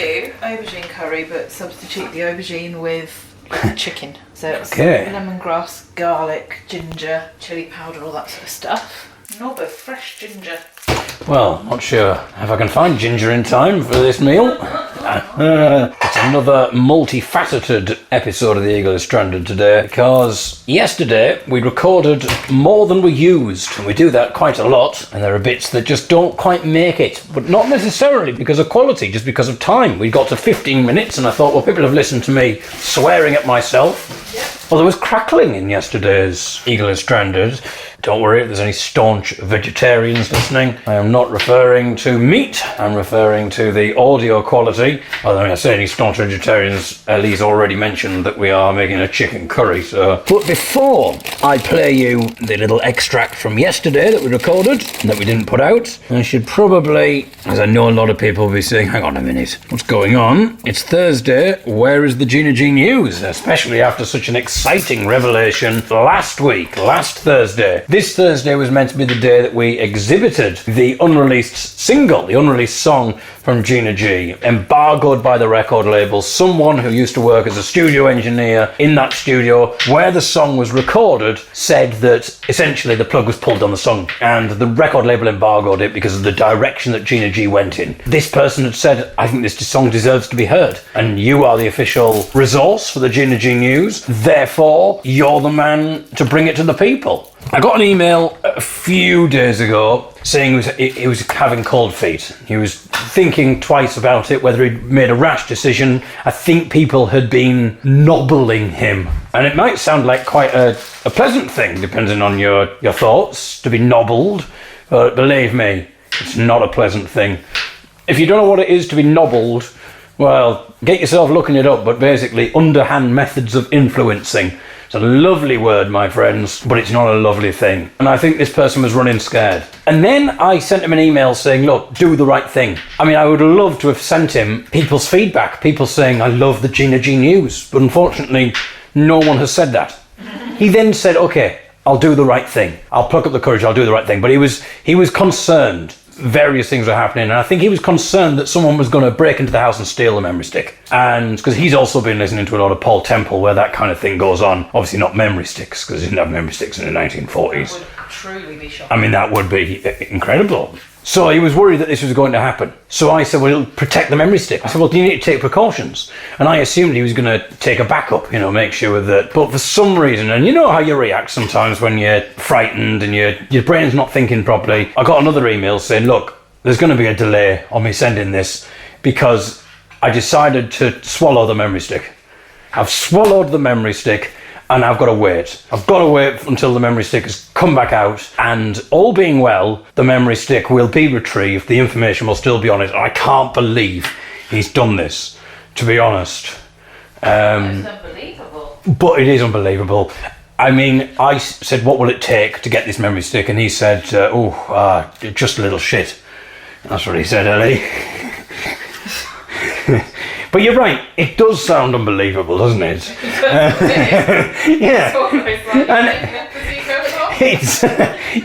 do aubergine curry, but substitute the aubergine with chicken. So it's lemongrass, garlic, ginger, chilli powder, all that sort of stuff. Nobbled fresh ginger. Well, not sure if I can find ginger in time for this meal. It's another multifaceted episode of The Eagle is Stranded today, because yesterday we recorded more than we used, and we do that quite a lot, and there are bits that just don't quite make it, but not necessarily because of quality, just because of time. We got to 15 minutes and I thought, well, people have listened to me swearing at myself. Yep. Well, there was crackling in yesterday's Eagle is Stranded. Don't worry if there's any staunch vegetarians listening. I am not referring to meat, I'm referring to the audio quality. Although when I say any staunch vegetarians, Ellie's already mentioned that we are making a chicken curry, so... But before I play you the little extract from yesterday that we recorded, that we didn't put out, I should probably, as I know a lot of people will be saying, hang on a minute, what's going on? It's Thursday, where is the Gina G news? Especially after such an exciting revelation last Thursday. This Thursday was meant to be the day that we exhibited the unreleased single, the unreleased song from Gina G, embargoed by the record label. Someone who used to work as a studio engineer in that studio where the song was recorded said that essentially the plug was pulled on the song, and the record label embargoed it because of the direction that Gina G went in. This person had said, I think this song deserves to be heard, and you are the official resource for the Gina G news, therefore you're the man to bring it to the people. I got an email a few days ago saying he was having cold feet. He was thinking twice about it, whether he'd made a rash decision. I think people had been nobbling him. And it might sound like quite a pleasant thing, depending on your thoughts, to be nobbled. But believe me, it's not a pleasant thing. If you don't know what it is to be nobbled, well, get yourself looking it up, but basically underhand methods of influencing. It's a lovely word, my friends, but it's not a lovely thing. And I think this person was running scared. And then I sent him an email saying, look, do the right thing. I mean, I would love to have sent him people's feedback, people saying, I love the Gina G news. But unfortunately, no one has said that. He then said, okay, I'll do the right thing. I'll pluck up the courage, I'll do the right thing. But he was concerned. Various things were happening, and I think he was concerned that someone was going to break into the house and steal the memory stick. And because he's also been listening to a lot of Paul Temple where that kind of thing goes on. Obviously not memory sticks, because he didn't have memory sticks in the 1940s. That would truly be shocking. I mean, that would be incredible. So he was worried that this was going to happen. So I said, well, protect the memory stick. I said, well, do you need to take precautions? And I assumed he was going to take a backup, make sure that... But for some reason, and you know how you react sometimes when you're frightened and your brain's not thinking properly. I got another email saying, look, there's going to be a delay on me sending this because I decided to swallow the memory stick. I've swallowed the memory stick and I've got to wait. I've got to wait until the memory stick has come back out, and all being well, the memory stick will be retrieved. The information will still be on it. I can't believe he's done this, to be honest. It's unbelievable. But it is unbelievable. I mean, I said, what will it take to get this memory stick? And he said, just a little shit. That's what he said, Ellie. But you're right, it does sound unbelievable, doesn't it? Yeah. And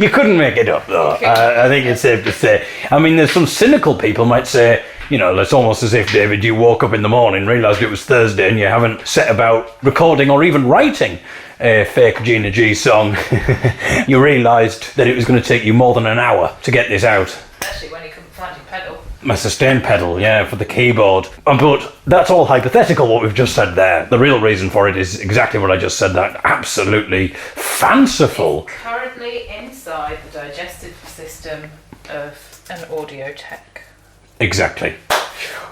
you couldn't make it up, though. I think it's safe to say. I mean, there's some cynical people might say, it's almost as if, David, you woke up in the morning, realised it was Thursday, and you haven't set about recording or even writing a fake Gina G song. You realised that it was going to take you more than an hour to get this out. Especially when you couldn't find your pedal. My sustain pedal, yeah, for the keyboard. But that's all hypothetical, what we've just said there. The real reason for it is exactly what I just said, that absolutely fanciful. It's currently inside the digestive system of an audio tech. Exactly.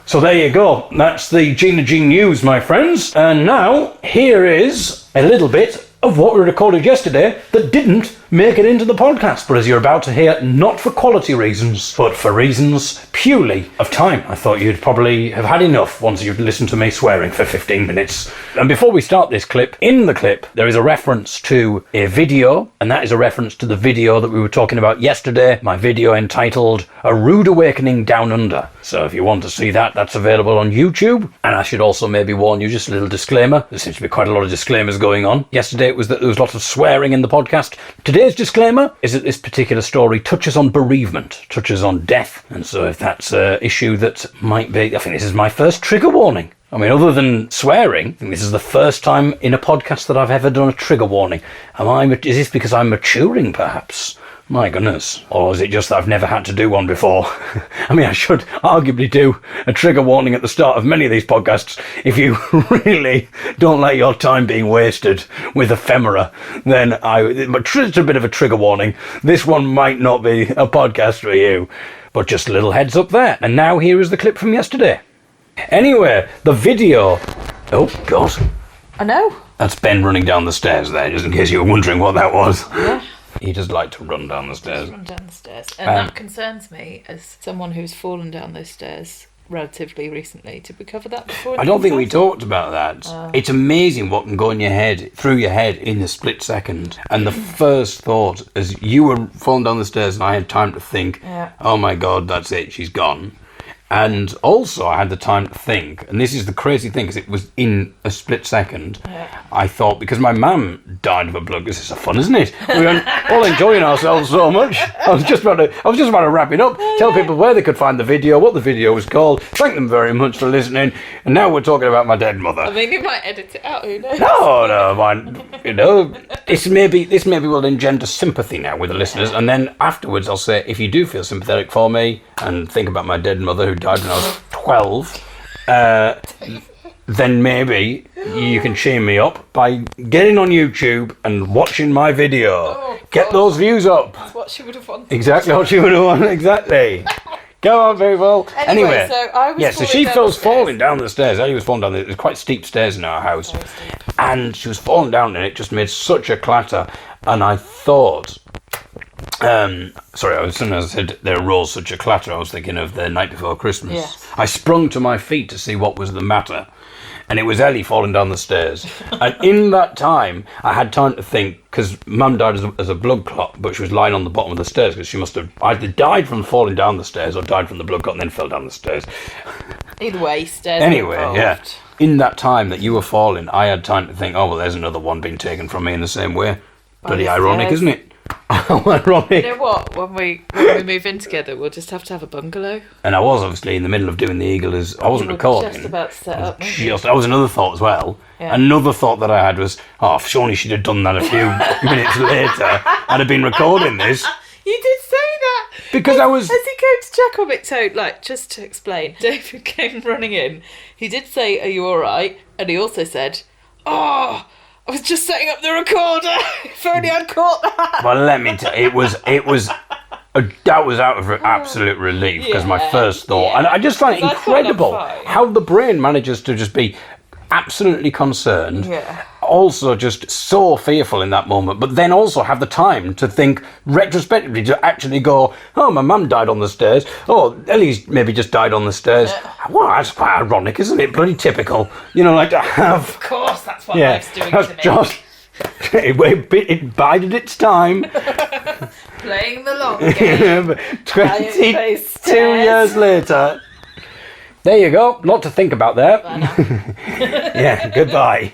So there you go. That's the Gina G news, my friends. And now, here is a little bit of what we recorded yesterday that didn't make it into the podcast, but as you're about to hear, not for quality reasons, but for reasons purely of time. I thought you'd probably have had enough once you've listened to me swearing for 15 minutes. And before we start this clip, in the clip, there is a reference to a video, and that is a reference to the video that we were talking about yesterday, my video entitled A Rude Awakening Down Under. So if you want to see that, that's available on YouTube. And I should also maybe warn you, just a little disclaimer, there seems to be quite a lot of disclaimers going on. Yesterday it was that there was lots of swearing in the podcast. Today Today's disclaimer is that this particular story touches on bereavement, touches on death, and so if that's an issue that might be... I think this is my first trigger warning. I mean, other than swearing, I think this is the first time in a podcast that I've ever done a trigger warning. Is this because I'm maturing, perhaps? My goodness. Or is it just that I've never had to do one before? I mean, I should arguably do a trigger warning at the start of many of these podcasts. If you really don't like your time being wasted with ephemera, then it's a bit of a trigger warning. This one might not be a podcast for you. But just a little heads up there. And now here is the clip from yesterday. Anyway, the video... Oh, God. I know. That's Ben running down the stairs there, just in case you were wondering what that was. Yeah. He does like to run down the stairs. Run down the stairs. And that concerns me as someone who's fallen down those stairs relatively recently. Did we cover that before? I don't think we talked about that. It's amazing what can go in your head, through your head, in a split second. And the first thought, as you were falling down the stairs and I had time to think, oh my God, that's it, she's gone. And also I had the time to think, and this is the crazy thing, because it was in a split second, I thought, because my mum died of a blood, this is so fun, isn't it? We were all enjoying ourselves so much. I was just about to wrap it up, tell people where they could find the video, what the video was called, thank them very much for listening, and now we're talking about my dead mother. I mean, you might edit it out, who knows? No, this maybe will engender sympathy now with the listeners, and then afterwards I'll say, if you do feel sympathetic for me, and think about my dead mother who died when I was 12, then maybe you can cheer me up by getting on YouTube and watching my video. Get those views up. That's what she would have wanted. Exactly what she would have wanted, exactly. Go on, people. Anyway, so I was she was falling down the stairs. Ellie was falling down there's quite steep stairs in our house. And she was falling down and it just made such a clatter. And I thought... as soon as I said there rose such a clatter, I was thinking of the night before Christmas. Yes. I sprung to my feet to see what was the matter, and it was Ellie falling down the stairs. And in that time, I had time to think, because Mum died as a blood clot, but she was lying on the bottom of the stairs, because she must have either died from falling down the stairs or died from the blood clot and then fell down the stairs. Either way, stairs. Anyway, yeah. In that time that you were falling, I had time to think, oh, well, there's another one being taken from me in the same way. Bloody ironic, isn't it? Ironic. You know what? When we move in together, we'll just have to have a bungalow. And I was obviously in the middle of doing the Eagle I wasn't recording. Just about to set up. That was another thought as well. Yeah. Another thought that I had was, surely she'd have done that a few minutes later. I'd have been recording this. You did say that. Because I was... As he came to check on it, so, just to explain, David came running in. He did say, are you all right? And he also said, I was just setting up the recorder. If only I'd caught that. Well, let me tell you, that was out of absolute relief, because my first thought, and I just find it incredible how the brain manages to just be absolutely concerned, also just so fearful in that moment, but then also have the time to think retrospectively, to actually go, oh, my mum died on the stairs, Ellie's maybe just died on the stairs. Well, that's quite ironic, isn't it? Bloody typical, to have... Of course, that's what life's doing to me. Just, it bided its time. Playing the long game. 22 years later. There you go. Lot to think about there. Bye now. Yeah, goodbye.